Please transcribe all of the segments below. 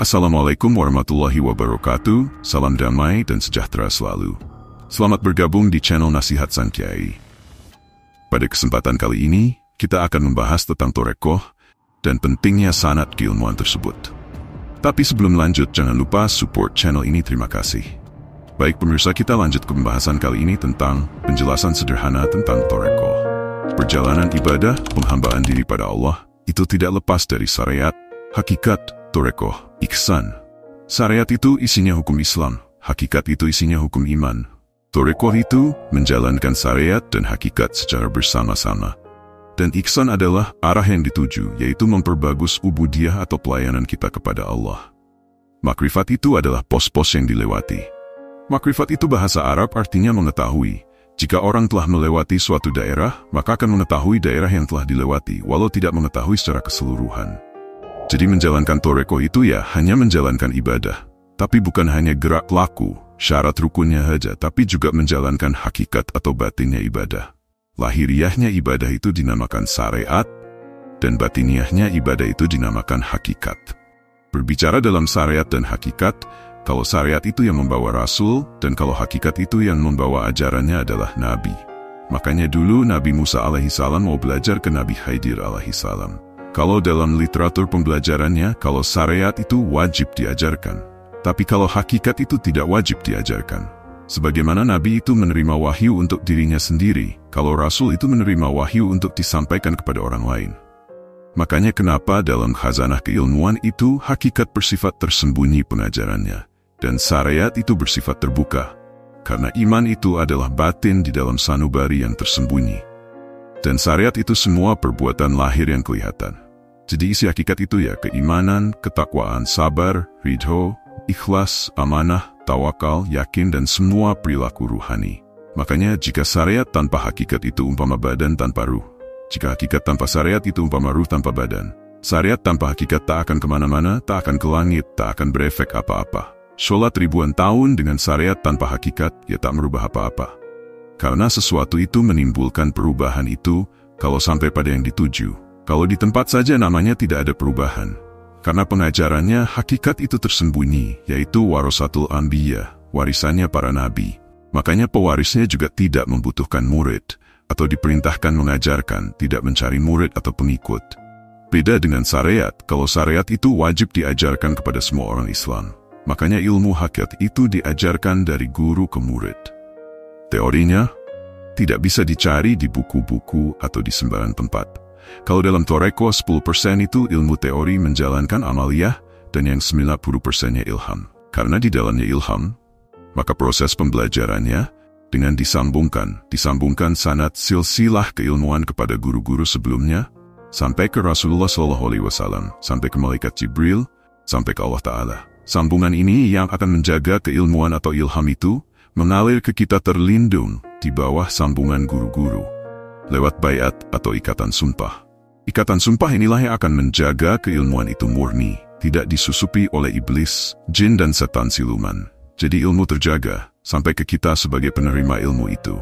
Assalamualaikum warahmatullahi wabarakatuh, salam damai dan sejahtera selalu. Selamat bergabung di channel Nasihat Sang Kiai. Pada kesempatan kali ini, kita akan membahas tentang Thorekoh dan pentingnya sanad keilmuan tersebut. Tapi sebelum lanjut, jangan lupa support channel ini, terima kasih. Baik pemirsa, kita lanjut ke pembahasan kali ini tentang penjelasan sederhana tentang Thorekoh. Perjalanan ibadah, penghambaan diri pada Allah, itu tidak lepas dari syariat, hakikat, Thorekoh, ihsan. Syariat itu isinya hukum Islam, hakikat itu isinya hukum iman. Thorekoh itu menjalankan syariat dan hakikat secara bersama-sama. Dan ihsan adalah arah yang dituju, yaitu memperbagus ubudiyah atau pelayanan kita kepada Allah. Makrifat itu adalah pos-pos yang dilewati. Makrifat itu bahasa Arab artinya mengetahui. Jika orang telah melewati suatu daerah, maka akan mengetahui daerah yang telah dilewati, walau tidak mengetahui secara keseluruhan. Jadi menjalankan Thorekoh itu ya hanya menjalankan ibadah. Tapi bukan hanya gerak laku, syarat rukunnya saja, tapi juga menjalankan hakikat atau batinnya ibadah. Lahiriahnya ibadah itu dinamakan syariat, dan batiniahnya ibadah itu dinamakan hakikat. Berbicara dalam syariat dan hakikat, kalau syariat itu yang membawa Rasul, dan kalau hakikat itu yang membawa ajarannya adalah Nabi. Makanya dulu Nabi Musa alaihissalam mau belajar ke Nabi Khidir alaihissalam. Kalau dalam literatur pembelajarannya, kalau syariat itu wajib diajarkan. Tapi kalau hakikat itu tidak wajib diajarkan. Sebagaimana Nabi itu menerima wahyu untuk dirinya sendiri, kalau Rasul itu menerima wahyu untuk disampaikan kepada orang lain. Makanya kenapa dalam khazanah keilmuan itu hakikat bersifat tersembunyi pengajarannya, dan syariat itu bersifat terbuka. Karena iman itu adalah batin di dalam sanubari yang tersembunyi. Dan syariat itu semua perbuatan lahir yang kelihatan. Jadi isi hakikat itu ya keimanan, ketakwaan, sabar, ridho, ikhlas, amanah, tawakal, yakin, dan semua perilaku ruhani. Makanya jika syariat tanpa hakikat itu umpama badan tanpa ruh. Jika hakikat tanpa syariat itu umpama ruh tanpa badan. Syariat tanpa hakikat tak akan kemana-mana, tak akan ke langit, tak akan berefek apa-apa. Sholat ribuan tahun dengan syariat tanpa hakikat, ya tak merubah apa-apa. Karena sesuatu itu menimbulkan perubahan itu, kalau sampai pada yang dituju. Kalau di tempat saja namanya tidak ada perubahan. Karena pengajarannya hakikat itu tersembunyi, yaitu warasatul anbiya, warisannya para nabi. Makanya pewarisnya juga tidak membutuhkan murid, atau diperintahkan mengajarkan, tidak mencari murid atau pengikut. Beda dengan syariat, kalau syariat itu wajib diajarkan kepada semua orang Islam. Makanya ilmu hakikat itu diajarkan dari guru ke murid. Teorinya tidak bisa dicari di buku-buku atau di sembarang tempat. Kalau dalam Thorekoh 10% itu ilmu teori menjalankan amaliyah dan yang 90%-nya ilham. Karena di dalamnya ilham, maka proses pembelajarannya dengan disambungkan sanad silsilah keilmuan kepada guru-guru sebelumnya, sampai ke Rasulullah SAW, sampai ke Malaikat Jibril, sampai ke Allah Ta'ala. Sambungan ini yang akan menjaga keilmuan atau ilham itu, mengalir ke kita terlindung di bawah sambungan guru-guru. Lewat bayat atau ikatan sumpah. Ikatan sumpah inilah yang akan menjaga keilmuan itu murni, tidak disusupi oleh iblis, jin dan setan siluman. Jadi ilmu terjaga sampai ke kita sebagai penerima ilmu itu.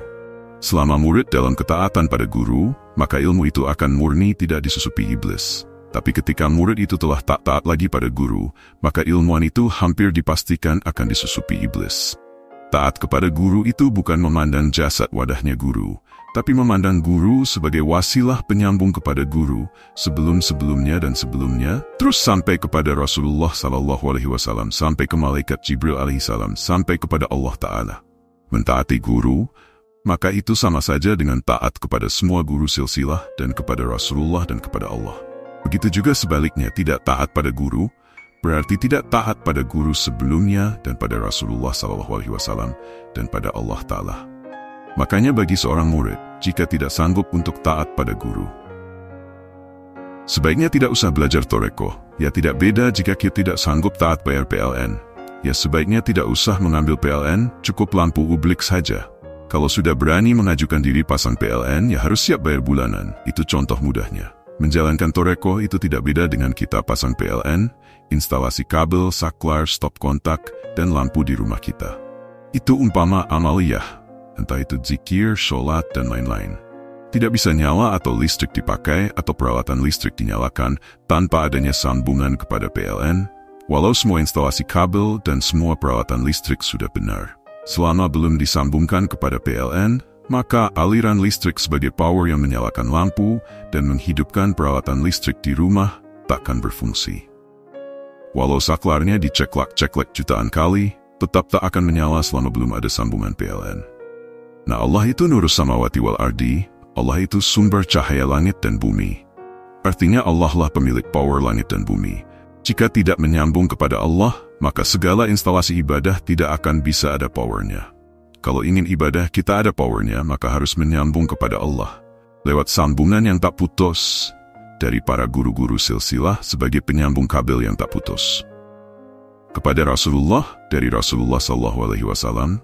Selama murid dalam ketaatan pada guru, maka ilmu itu akan murni tidak disusupi iblis. Tapi ketika murid itu telah tak taat lagi pada guru, maka ilmuwan itu hampir dipastikan akan disusupi iblis. Taat kepada guru itu bukan memandang jasad wadahnya guru, tapi memandang guru sebagai wasilah penyambung kepada guru, sebelum-sebelumnya dan sebelumnya, terus sampai kepada Rasulullah SAW, sampai ke Malaikat Jibril alaihissalam, sampai kepada Allah Ta'ala. Mentaati guru, maka itu sama saja dengan taat kepada semua guru silsilah dan kepada Rasulullah dan kepada Allah. Begitu juga sebaliknya, tidak taat pada guru, berarti tidak taat pada guru sebelumnya dan pada Rasulullah SAW dan pada Allah Ta'ala. Makanya bagi seorang murid, jika tidak sanggup untuk taat pada guru, sebaiknya tidak usah belajar Thorekoh. Ya tidak beda jika kita tidak sanggup taat bayar PLN. Ya sebaiknya tidak usah mengambil PLN, cukup lampu ublik saja. Kalau sudah berani mengajukan diri pasang PLN, ya harus siap bayar bulanan. Itu contoh mudahnya. Menjalankan Thorekoh itu tidak beda dengan kita pasang PLN, instalasi kabel, saklar, stop kontak, dan lampu di rumah kita. Itu umpama amaliyah, entah itu zikir, sholat, dan lain-lain. Tidak bisa nyala atau listrik dipakai atau peralatan listrik dinyalakan tanpa adanya sambungan kepada PLN, Walau semua instalasi kabel dan semua peralatan listrik sudah benar, selama belum disambungkan kepada PLN, maka aliran listrik sebagai power yang menyalakan lampu dan menghidupkan peralatan listrik di rumah takkan berfungsi. Walau saklarnya diceklek-ceklek jutaan kali, tetap tak akan menyala selama belum ada sambungan PLN. Nah, Allah itu nurus samawati wal ardi, Allah itu sumber cahaya langit dan bumi. Artinya Allah lah pemilik power langit dan bumi. Jika tidak menyambung kepada Allah, maka segala instalasi ibadah tidak akan bisa ada powernya. Kalau ingin ibadah kita ada powernya, maka harus menyambung kepada Allah. Lewat sambungan yang tak putus, dari para guru-guru silsilah sebagai penyambung kabel yang tak putus. Kepada Rasulullah, dari Rasulullah SAW,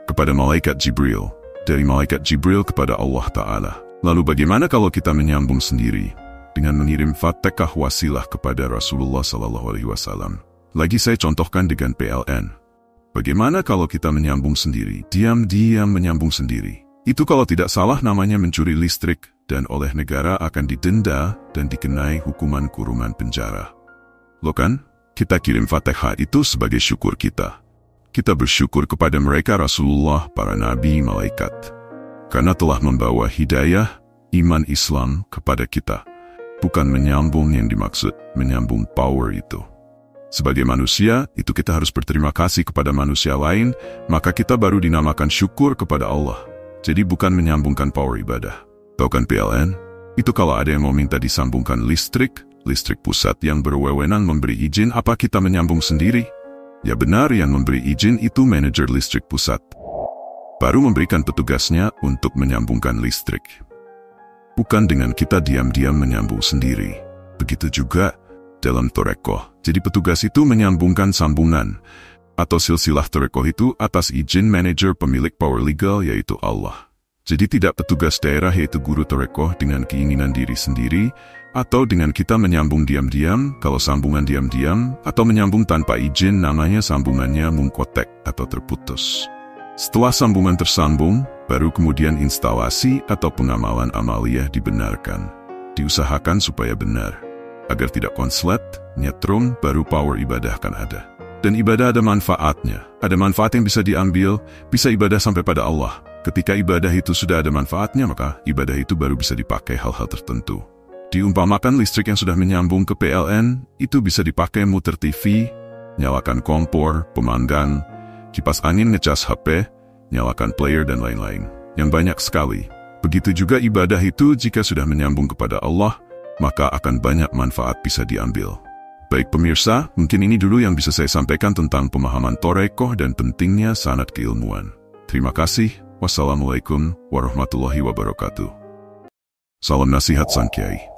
kepada Malaikat Jibril, dari Malaikat Jibril kepada Allah Ta'ala. Lalu bagaimana kalau kita menyambung sendiri? Dengan mengirim Fatihah wasilah kepada Rasulullah SAW. Lagi saya contohkan dengan PLN. Bagaimana kalau kita menyambung sendiri, diam-diam menyambung sendiri? Itu kalau tidak salah namanya mencuri listrik dan oleh negara akan didenda dan dikenai hukuman kurungan penjara. Loh kan? Kita kirim Fatihah itu sebagai syukur kita. Kita bersyukur kepada mereka Rasulullah, para nabi, malaikat. Karena telah membawa hidayah, iman Islam kepada kita. Bukan menyambung yang dimaksud, menyambung power itu. Sebagai manusia, itu kita harus berterima kasih kepada manusia lain, maka kita baru dinamakan syukur kepada Allah. Jadi bukan menyambungkan power ibadah. Tahu kan PLN? Itu kalau ada yang mau minta disambungkan listrik pusat yang berwenang memberi izin, apa kita menyambung sendiri? Ya benar, yang memberi izin itu manajer listrik pusat. Baru memberikan petugasnya untuk menyambungkan listrik. Bukan dengan kita diam-diam menyambung sendiri. Begitu juga dalam Torekoh. Jadi petugas itu menyambungkan sambungan. Atau silsilah Torekoh itu atas izin manajer pemilik power legal yaitu Allah. Jadi tidak petugas daerah yaitu guru Torekoh dengan keinginan diri sendiri. Atau dengan kita menyambung diam-diam, kalau sambungan diam-diam. Atau menyambung tanpa izin, namanya sambungannya mungkotek atau terputus. Setelah sambungan tersambung, baru kemudian instalasi atau pengamalan amaliyah dibenarkan. Diusahakan supaya benar. Agar tidak konslet, nyetrum, baru power ibadah akan ada. Dan ibadah ada manfaatnya. Ada manfaat yang bisa diambil, bisa ibadah sampai pada Allah. Ketika ibadah itu sudah ada manfaatnya, maka ibadah itu baru bisa dipakai hal-hal tertentu. Diumpamakan listrik yang sudah menyambung ke PLN, itu bisa dipakai muter TV, nyalakan kompor, pemanggang, kipas angin, ngecas HP, nyalakan player dan lain-lain. Yang banyak sekali. Begitu juga ibadah itu jika sudah menyambung kepada Allah, maka akan banyak manfaat bisa diambil. Baik pemirsa, mungkin ini dulu yang bisa saya sampaikan tentang pemahaman Torekoh dan pentingnya sanad keilmuan. Terima kasih. Wassalamualaikum warahmatullahi wabarakatuh. Salam nasihat Sang Kiai.